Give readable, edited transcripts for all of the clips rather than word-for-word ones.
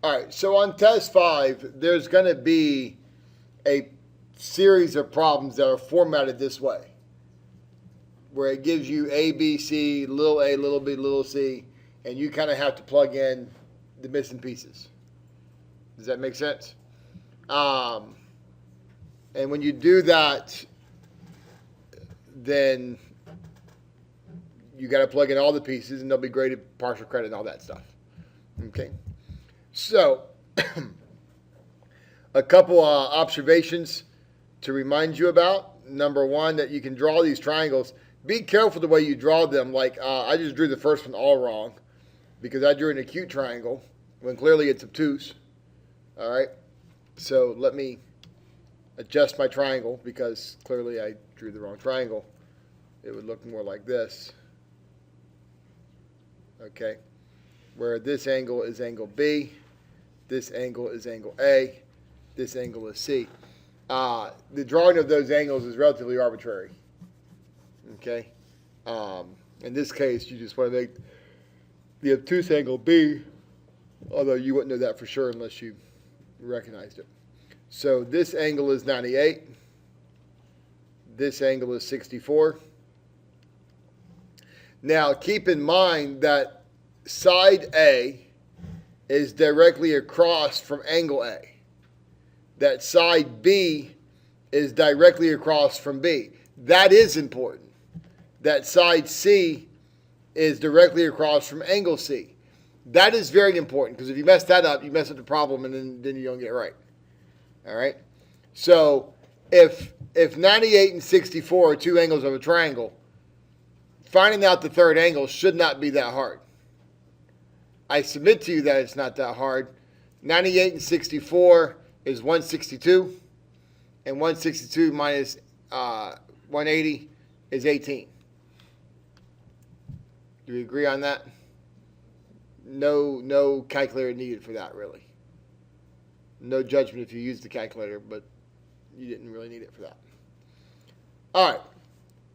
All right, so on test 5, there's going to be a series of problems that are formatted this way, where it gives you A, B, C, little a, little b, little c, and you kind of have to plug in the missing pieces. Does that make sense? Um, and when you do that, then you got to plug in all the pieces, and they'll be graded partial credit and all that stuff. Okay. So, a couple observations to remind you about. Number one, that you can draw these triangles. Be careful the way you draw them. Like I just drew the first one all wrong because I drew an acute triangle when clearly it's obtuse. All right. So let me adjust my triangle because clearly I drew the wrong triangle. It would look more like this. Okay. Where this angle is angle B, this angle is angle A, this angle is C. The drawing of those angles is relatively arbitrary. Okay. In this case, you just want to make the obtuse angle B, although you wouldn't know that for sure unless you recognized it. So this angle is 98. This angle is 64. Now keep in mind that side A is directly across from angle A. That side B is directly across from B. That is important. That side C is directly across from angle C. That is very important because if you mess that up, you mess up the problem and then you don't get it right. All right? So if 98 and 64 are two angles of a triangle, finding out the third angle should not be that hard. I submit to you that it's not that hard. 98 and 64 is 162, and 162 minus 180 is 18. Do we agree on that? No calculator needed for that, really. No judgment if you use the calculator, but you didn't really need it for that. All right.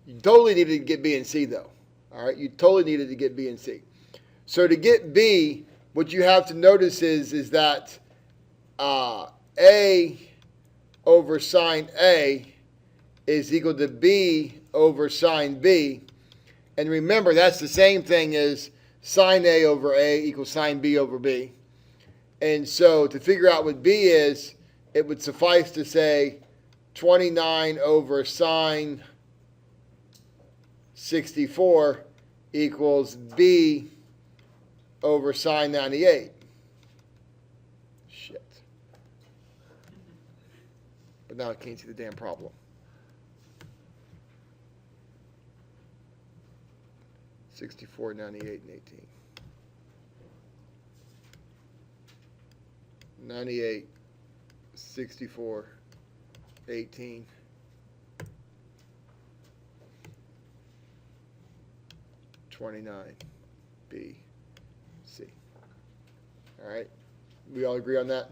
You totally needed to get B and C, though. All right. You totally needed to get B and C. So to get B, what you have to notice is that A over sine A is equal to B over sine B. And remember, that's the same thing as sine A over A equals sine B over B. And so to figure out what B is, it would suffice to say 29 over sine 64 equals B over sine 98. Shit. But now I can't see the damn problem. $64, 98, and 18. 98, 64, 18. $29, B, C. All right, we all agree on that?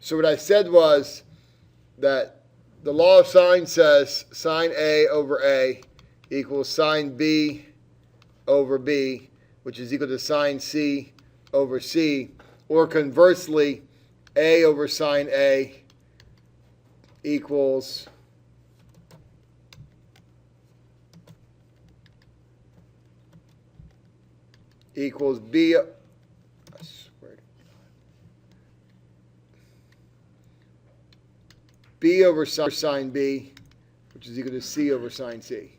So what I said was that the law of sine says sine A over A equals sine B over B, which is equal to sine C over C, or conversely, A over sine A equals B. I swear to God. B over sine B, which is equal to C over sine C.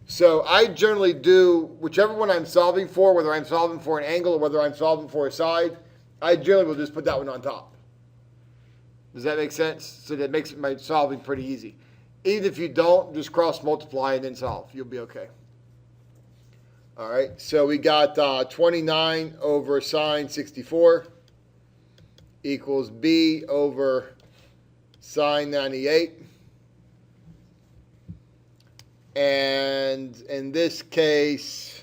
So I generally do whichever one I'm solving for, whether I'm solving for an angle or whether I'm solving for a side, I generally will just put that one on top. Does that make sense? So that makes my solving pretty easy. Even if you don't, just cross multiply and then solve. You'll be okay. All right, so we got 29 over sine 64 equals B over sine 98. And in this case,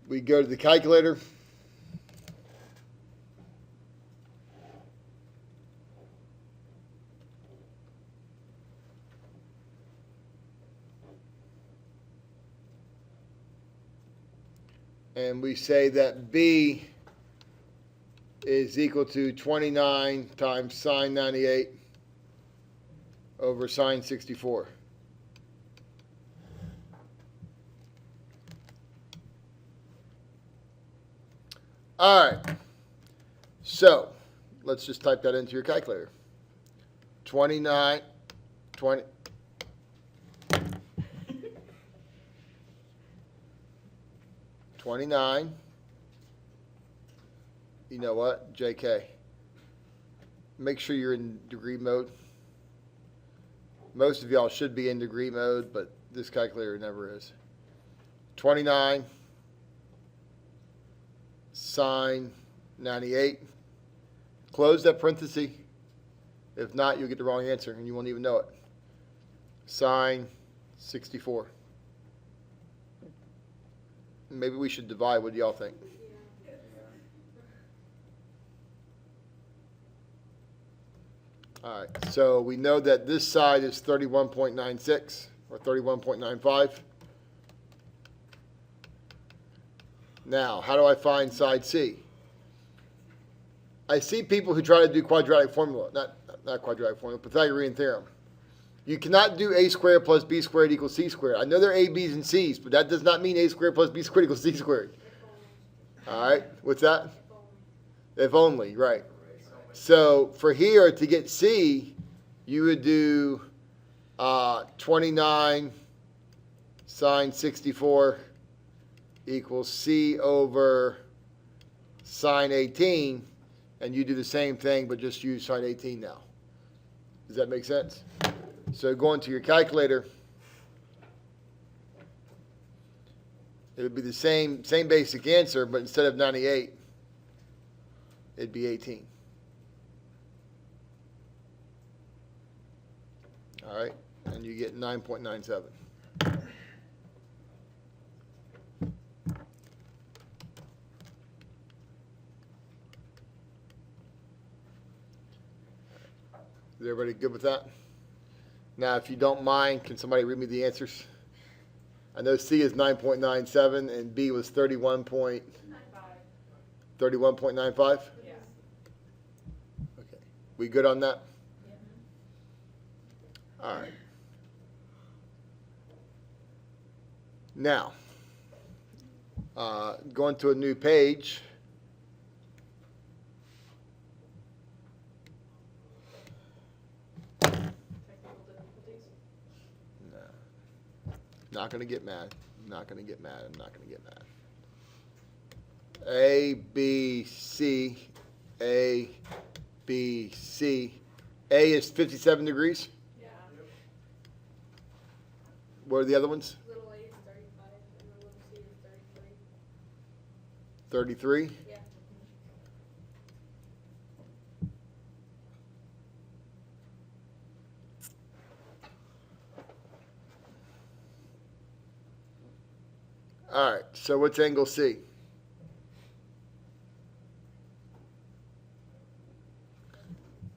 we go to the calculator. And we say that B is equal to 29 times sine 98 over sine 64. All right. So let's just type that into your calculator. 29, 20. $29. You know what, JK? Make sure you're in degree mode. Most of y'all should be in degree mode, but this calculator never is. 29 sine 98. Close that parenthesis. If not, you'll get the wrong answer and you won't even know it. Sine 64. Maybe we should divide. What do y'all think? All right, so we know that this side is 31.96 or 31.95. Now, how do I find side C? I see people who try to do quadratic formula, not quadratic formula, Pythagorean theorem. You cannot do a squared plus b squared equals c squared. I know they're a, b's, and c's, but that does not mean a squared plus b squared equals c squared. All right, what's that? If only, right. So for here, to get c, you would do 29 sine 64 equals c over sine 18, and you do the same thing, but just use sine 18 now. Does that make sense? So going to your calculator, it would be the same basic answer, but instead of 98, it'd be 18. All right, and you get 9.97. Is everybody good with that? Now, if you don't mind, can somebody read me the answers? I know C is 9.97 and B was 31.95. Yeah. Okay. We good on that? All right. Now, going to a new page. No. Not going to get mad. Not going to get mad. I'm not going to get mad. A, B, C, A, B, C. A is 57 degrees. Yeah. What are the other ones? Little a is 35 and the little c is 33. 33? Yeah. All right, so what's angle C?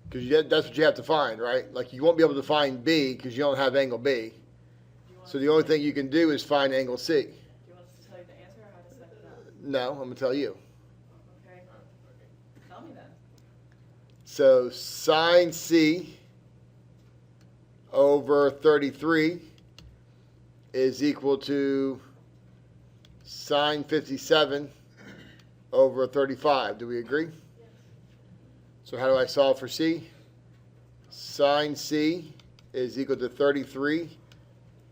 Because that's what you have to find, right? Like you won't be able to find B because you don't have angle B. So the only thing you can do is find angle C. Do you want us to tell you the answer or how to set it up? No, I'm going to tell you. Okay. Tell me then. So sine C over 33 is equal to sine 57 over 35. Do we agree? So how do I solve for C? Sine C is equal to 33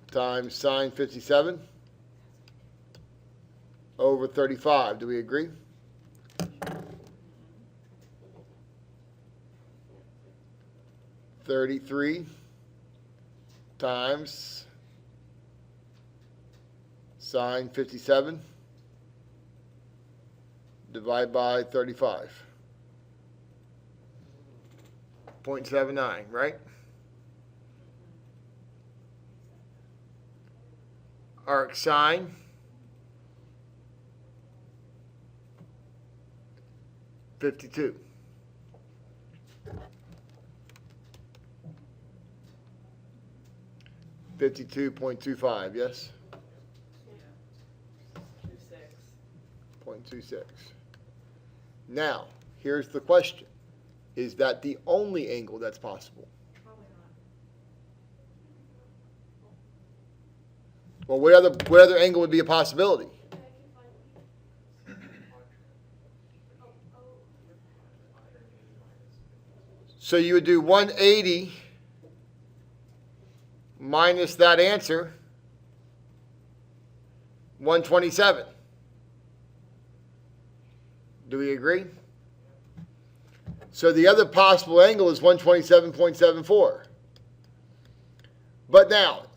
times sine 57 over 35. Do we agree? $33 times sine 57 divided by 35. 0.79, right? Arc sine $52. $52.25, yes? 26. 0.26. Now, here's the question. Is that the only angle that's possible? Probably not. Well, what other angle would be a possibility? I can find So you would do 180 minus that answer, 127. Do we agree? So the other possible angle is 127.74. But now,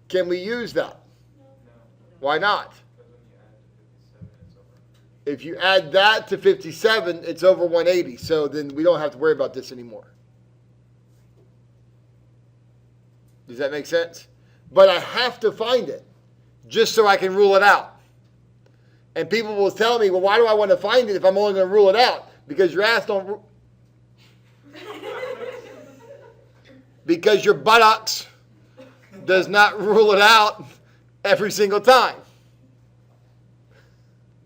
can we use that? Why not? If you add that to 57, it's over 180. So then we don't have to worry about this anymore. Does that make sense? But I have to find it just so I can rule it out. And people will tell me, well, why do I want to find it if I'm only going to rule it out? Because your ass don't... Because your buttocks does not rule it out every single time.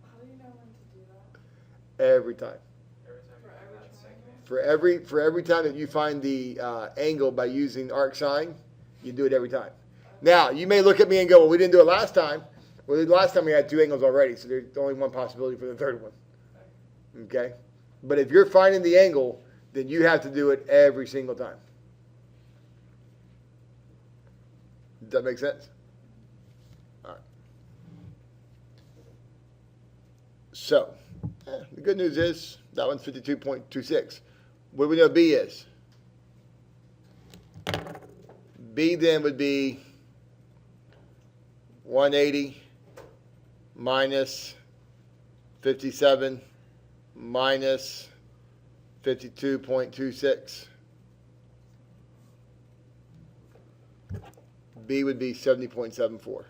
How do you know when to do that? Every time. For every triangle? For every time that you find the angle by using arc sine, you do it every time. Now, you may look at me and go, well, we didn't do it last time. Well, last time we had two angles already, so there's only one possibility for the third one. Okay? But if you're finding the angle, then you have to do it every single time. Does that make sense? All right. So, the good news is that one's 52.26. What do we know B is? B then would be 180 minus 57 minus 52.26. B would be 70.74.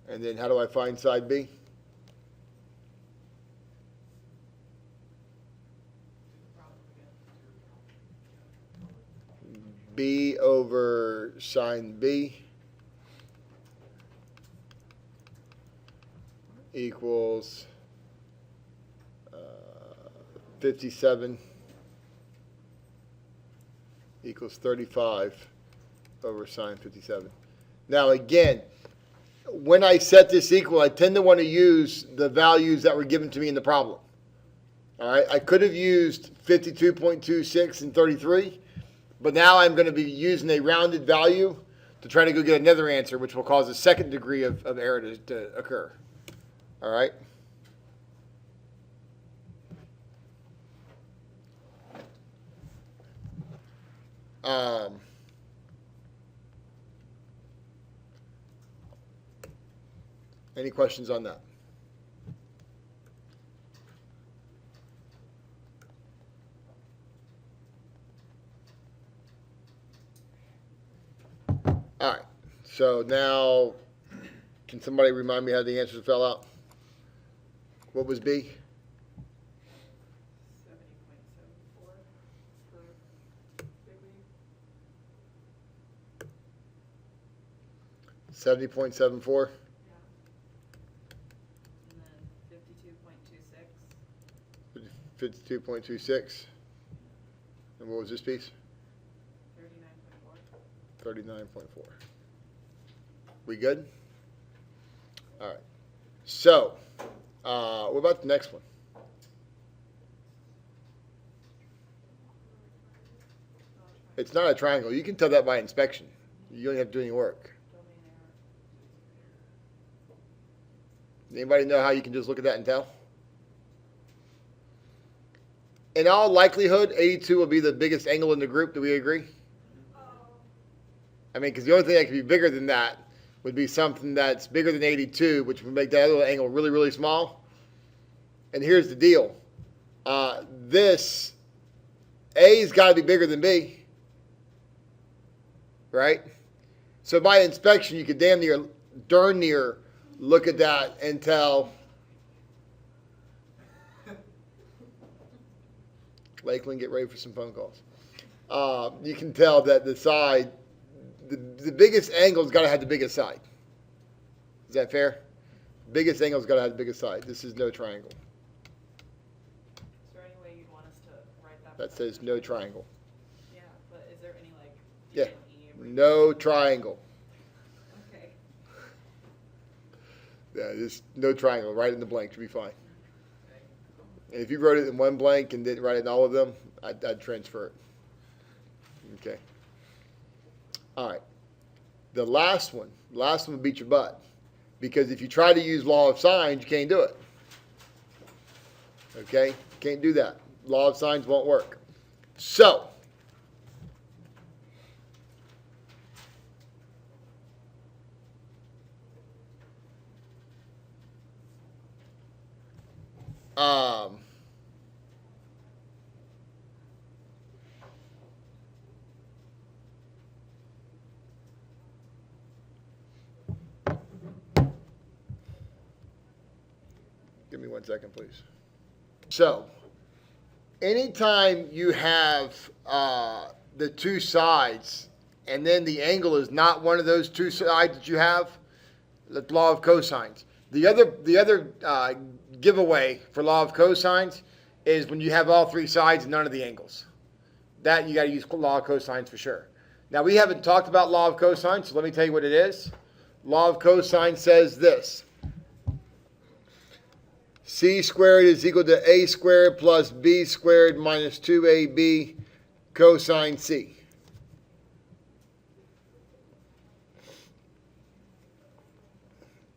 And then how do I find side B? B over sine B equals 57 equals 35 over sine 57. Now again, when I set this equal, I tend to want to use the values that were given to me in the problem. All right, I could have used 52.26 and 33, but now I'm going to be using a rounded value to try to go get another answer, which will cause a second degree of error to occur. All right? Any questions on that? All right. So now, can somebody remind me how the answers fell out? What was B? 70.74 for big week. 70.74. Yeah. And then 52.26. 52.26. And what was this piece? 39.4. 39.4. We good? All right. So, what about the next one? It's not a triangle. You can tell that by inspection. You don't have to do any work. Domain error. Anybody know how you can just look at that and tell? In all likelihood, 82 will be the biggest angle in the group. Do we agree? I mean, because the only thing that could be bigger than that would be something that's bigger than 82, which would make that other angle really, really small. And here's the deal. This A's got to be bigger than B. Right? So by inspection, you could darn near look at that and tell. Lakeland, get ready for some phone calls. You can tell that the side, the biggest angle's got to have the biggest side. Is that fair? Biggest angle's got to have the biggest side. This is no triangle. Is there any way you'd want us to write that? That says no triangle. Yeah, but is there any like? Yeah. D&E? No triangle. Okay. Yeah, just no triangle. Write it in the blank. Should be fine. Okay. And if you wrote it in one blank and didn't write it in all of them, I'd transfer it. Okay. All right. The last one would beat your butt. Because if you try to use law of sines, you can't do it. Okay? Can't do that. Law of sines won't work. So, give me 1 second, please. So, anytime you have the two sides, and then the angle is not one of those two sides that you have, the law of cosines. The other giveaway for law of cosines is when you have all three sides and none of the angles. That you got to use law of cosines for sure. Now we haven't talked about law of cosines, so let me tell you what it is. Law of cosine says this. C squared is equal to A squared plus B squared minus 2AB cosine C.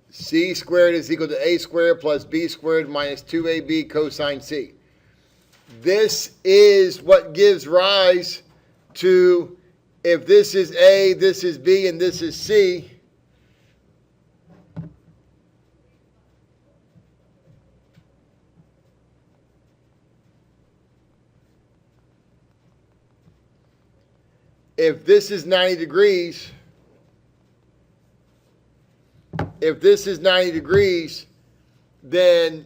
C squared is equal to A squared plus B squared minus 2AB cosine C. This is what gives rise to, if this is A, this is B, and this is C, if this is 90 degrees, then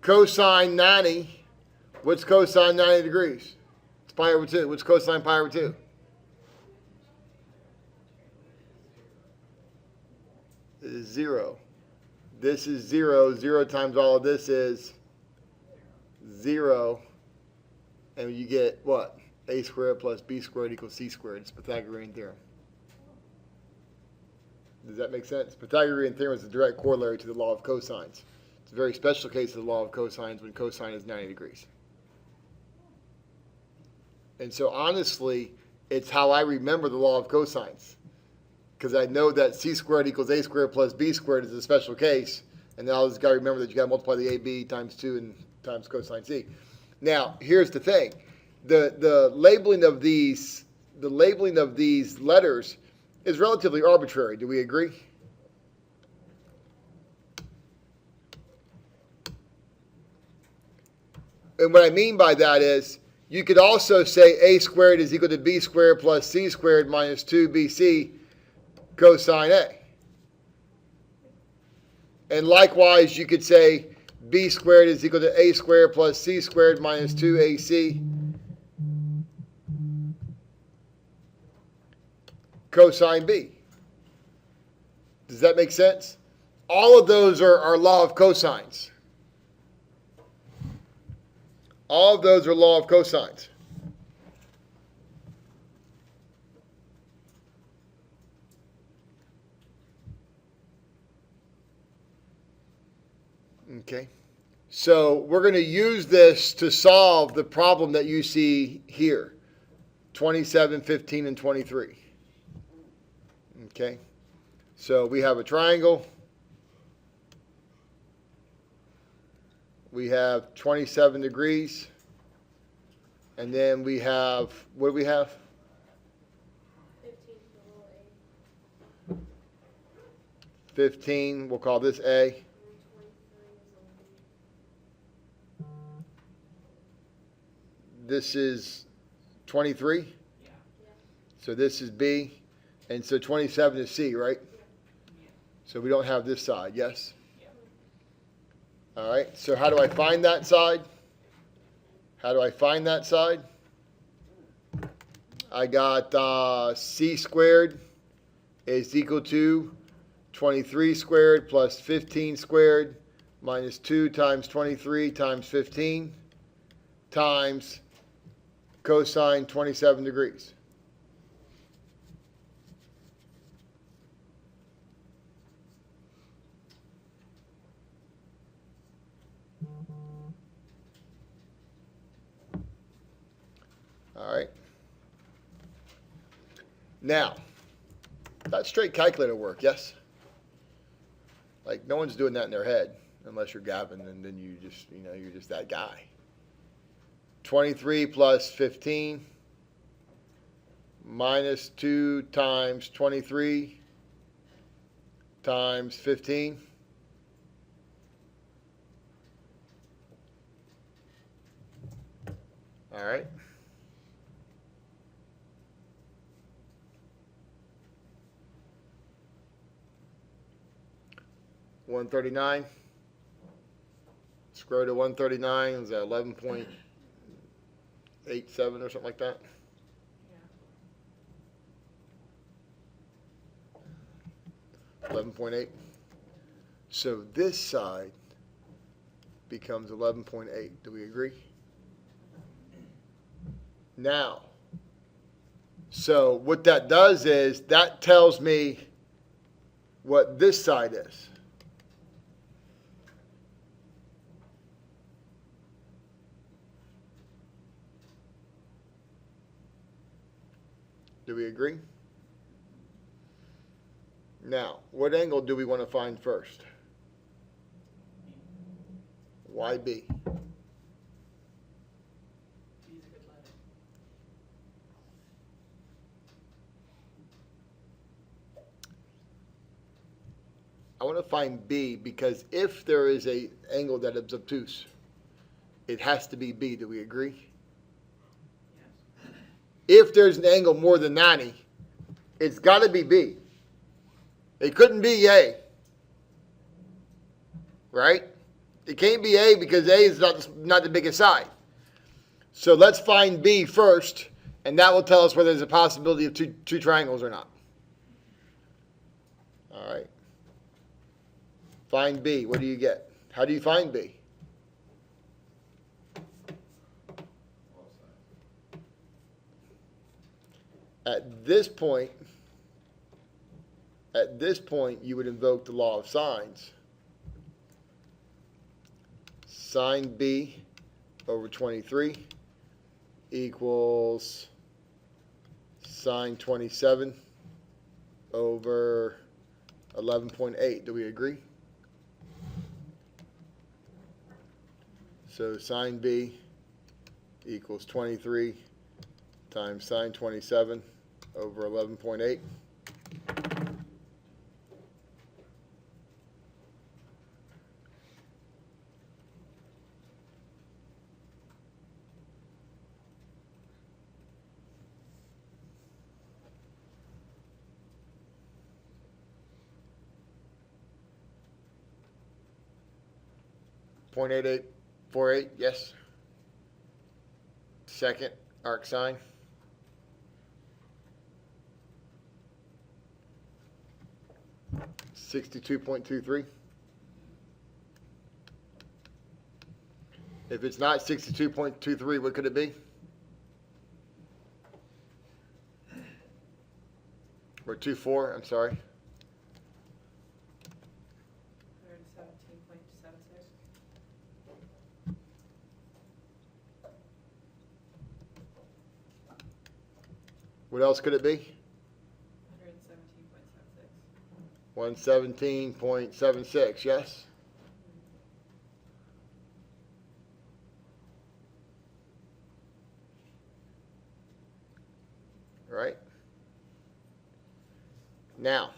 cosine 90, what's cosine 90 degrees? It's pi over 2. What's cosine pi over 2? It is 0. This is 0. 0 times all of this is 0. And you get what? A squared plus B squared equals C squared. It's Pythagorean theorem. Does that make sense? Pythagorean theorem is a direct corollary to the law of cosines. It's a very special case of the law of cosines when cosine is 90 degrees. And so honestly, it's how I remember the law of cosines. Because I know that C squared equals A squared plus B squared is a special case. And then I just got to remember that you got to multiply the AB times 2 and times cosine C. Now, here's the thing. The labeling of these letters is relatively arbitrary. Do we agree? And what I mean by that is you could also say A squared is equal to B squared plus C squared minus 2BC cosine A. And likewise, you could say B squared is equal to A squared plus C squared minus 2AC cosine B. Does that make sense? All of those are law of cosines. All of those are law of cosines. Okay. So we're going to use this to solve the problem that you see here. 27, 15, and 23. Okay. So we have a triangle. We have 27 degrees. And then we have, what do we have? 15 for little a. 15. We'll call this A. And 23 is little b. This is 23. Yeah. Yeah. So this is B. And so 27 is C, right? Yeah. So we don't have this side, yes? Yeah. All right. So how do I find that side? How do I find that side? I got C squared is equal to 23 squared plus 15 squared minus 2 times 23 times 15 times cosine 27 degrees. All right. Now, that's straight calculator work, yes? Like, no one's doing that in their head unless you're Gavin, and then you just, you're just that guy. 23 plus 15 minus 2 times 23 times 15. All right. $139. Square root of 139 is that 11.87 or something like that. Yeah. 11.8. So this side becomes 11.8. Do we agree? Now, so what that does is that tells me what this side is. Do we agree? Now, what angle do we want to find first? Why B? B's a good letter. I want to find B because if there is a angle that is obtuse, it has to be B. Do we agree? Yes. If there's an angle more than 90, it's got to be B. It couldn't be A. Right? It can't be A because A is not the biggest side. So let's find B first, and that will tell us whether there's a possibility of two triangles or not. All right. Find B. What do you get? How do you find B? At this point, you would invoke the law of sines. Sine B over 23 equals sine 27 over 11.8. Do we agree? So sine B equals 23 times sine 27 over 11.8. .8848, yes. Second arc sine. .23. If it's not 62.23, what could it be? Or 24, I'm sorry. 117.76. What else could it be? 117.76. 117.76, yes? Right? Now,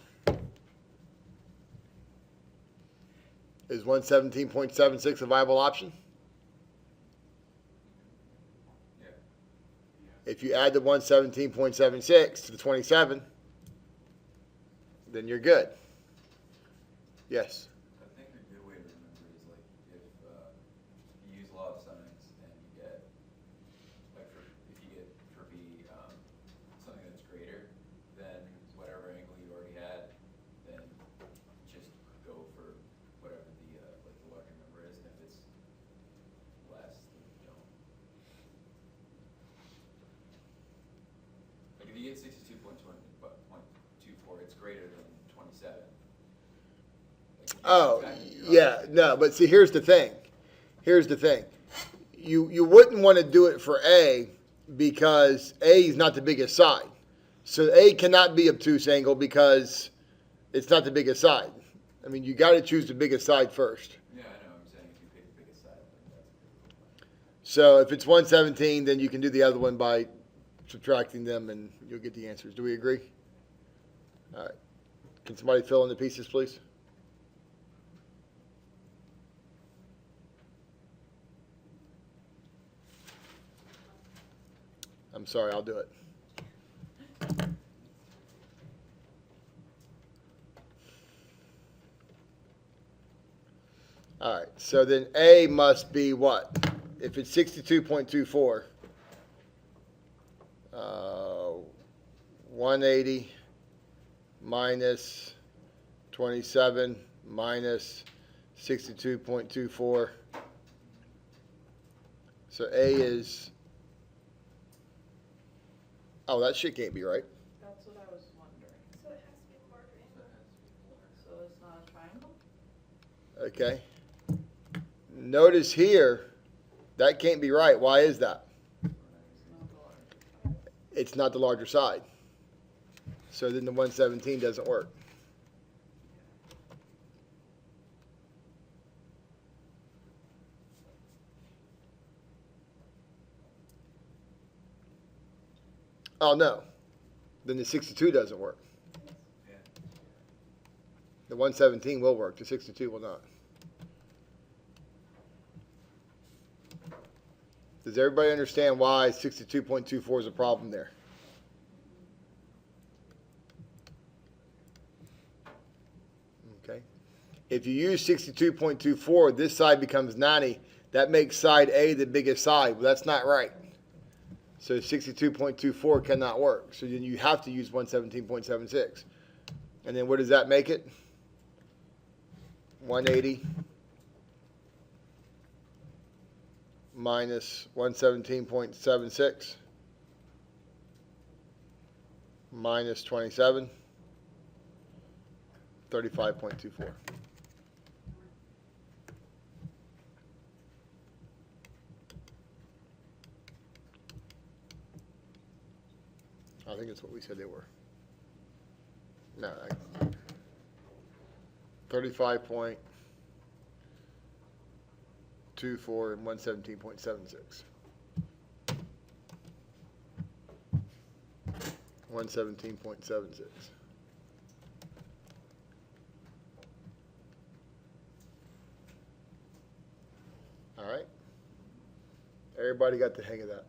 is 117.76 a viable option? Yeah. If you add the 117.76 to the 27, then you're good. Yes. I think a good way to remember is like if you use law of sines and you get like if you get for B something that's greater than whatever angle you already had, then it's 62.24, it's greater than 27. Like, if you Oh, subtract your yeah, other no, but see, here's the thing. Here's the thing. You wouldn't want to do it for A because A is not the biggest side. So A cannot be obtuse angle because it's not the biggest side. I mean, you got to choose the biggest side first. Yeah, I know. I'm saying if you pick the biggest side, then that's So if it's 117, then you can do the other one by subtracting them and you'll get the answers. Do we agree? All right. Can somebody fill in the pieces, please? I'm sorry, I'll do it. All right, so then A must be what? If it's 62.24, 180 minus 27 minus 62.24. So A is, oh, that shit can't be right. That's what I was wondering. So it has to be a larger angle. So it's not a triangle? Okay. Notice here, that can't be right. Why is that? It's not the larger side. It's not the larger side. So then the 117 doesn't work. Oh, no. Then the 62 doesn't work. Yeah. The 117 will work. The 62 will not. Does everybody understand why 62.24 is a problem there? Okay. If you use 62.24, this side becomes 90. That makes side A the biggest side. Well, that's not right. So 62.24 cannot work. So then you have to use 117.76. And then what does that make it? 180 minus 117.76 minus 27, 35.24. I think that's what we said they were. No, 35.24 and 117.76. 117.76. All right. Everybody got the hang of that.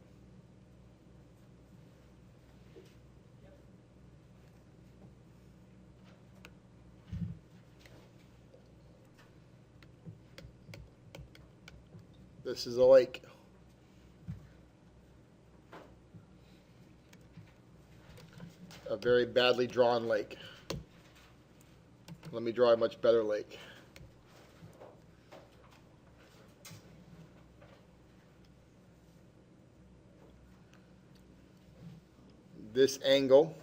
This is a lake. A very badly drawn lake. Let me draw a much better lake. This angle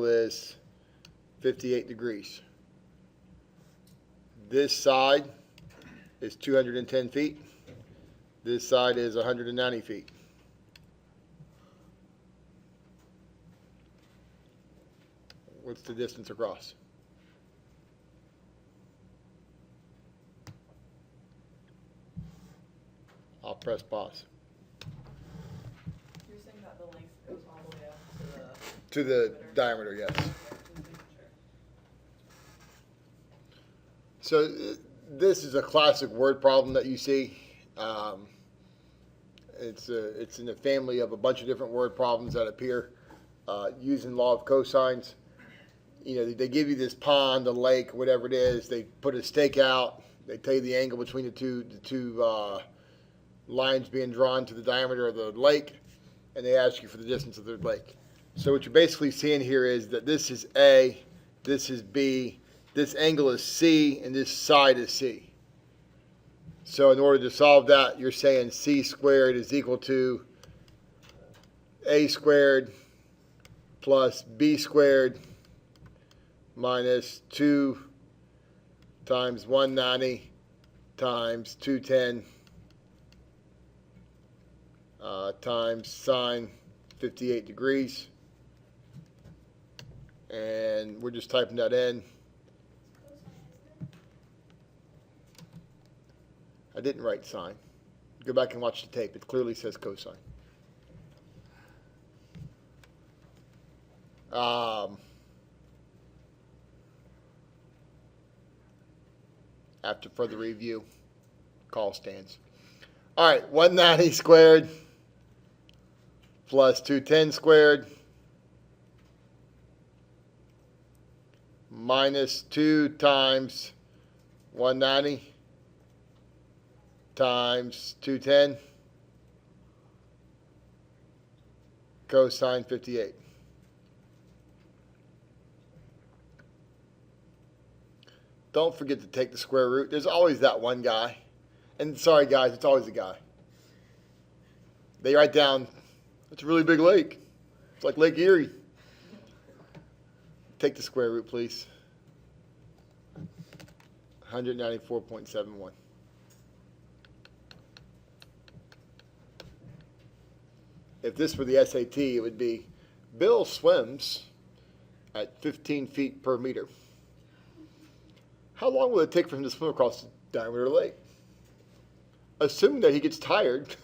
is 58 degrees. This side is 210 feet. This side is 190 feet. What's the distance across? I'll press pause. You're saying that the length goes all the way up to To the diameter, yes. the. So this is a classic word problem that you see. It's in the family of a bunch of different word problems that appear using law of cosines. You know, they give you this pond, a lake, whatever it is. They put a stake out. They tell you the angle between the two lines being drawn to the diameter of the lake, and they ask you for the distance of the lake. So what you're basically seeing here is that this is A, this is B, this angle is C, and this side is C. So in order to solve that, you're saying c squared is equal to a squared plus b squared minus 2 times 190 times 210 times sine 58 degrees. And we're just typing that in. I didn't write sine. Go back and watch the tape. It clearly says cosine. After further review, call stands. All right, 190 squared plus 210 squared minus 2 times 190 times 210 cosine 58. Don't forget to take the square root. There's always that one guy. And sorry, guys, it's always a guy. They write down, it's a really big lake. It's like Lake Erie. Take the square root, please. 194.71. If this were the SAT, it would be Bill swims at 15 feet per meter. How long will it take for him to swim across the diameter lake? Assuming that he gets tired.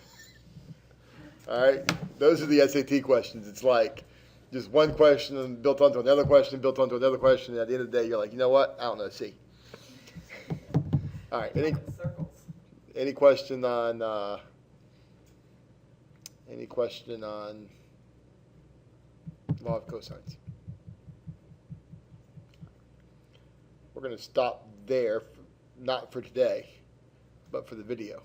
All right, those are the SAT questions. It's like just one question built onto another question, built onto another question, and at the end of the day, you're like, you know what? I don't know. See. All right. Any question on law of cosines? We're going to stop there, not for today, but for the video.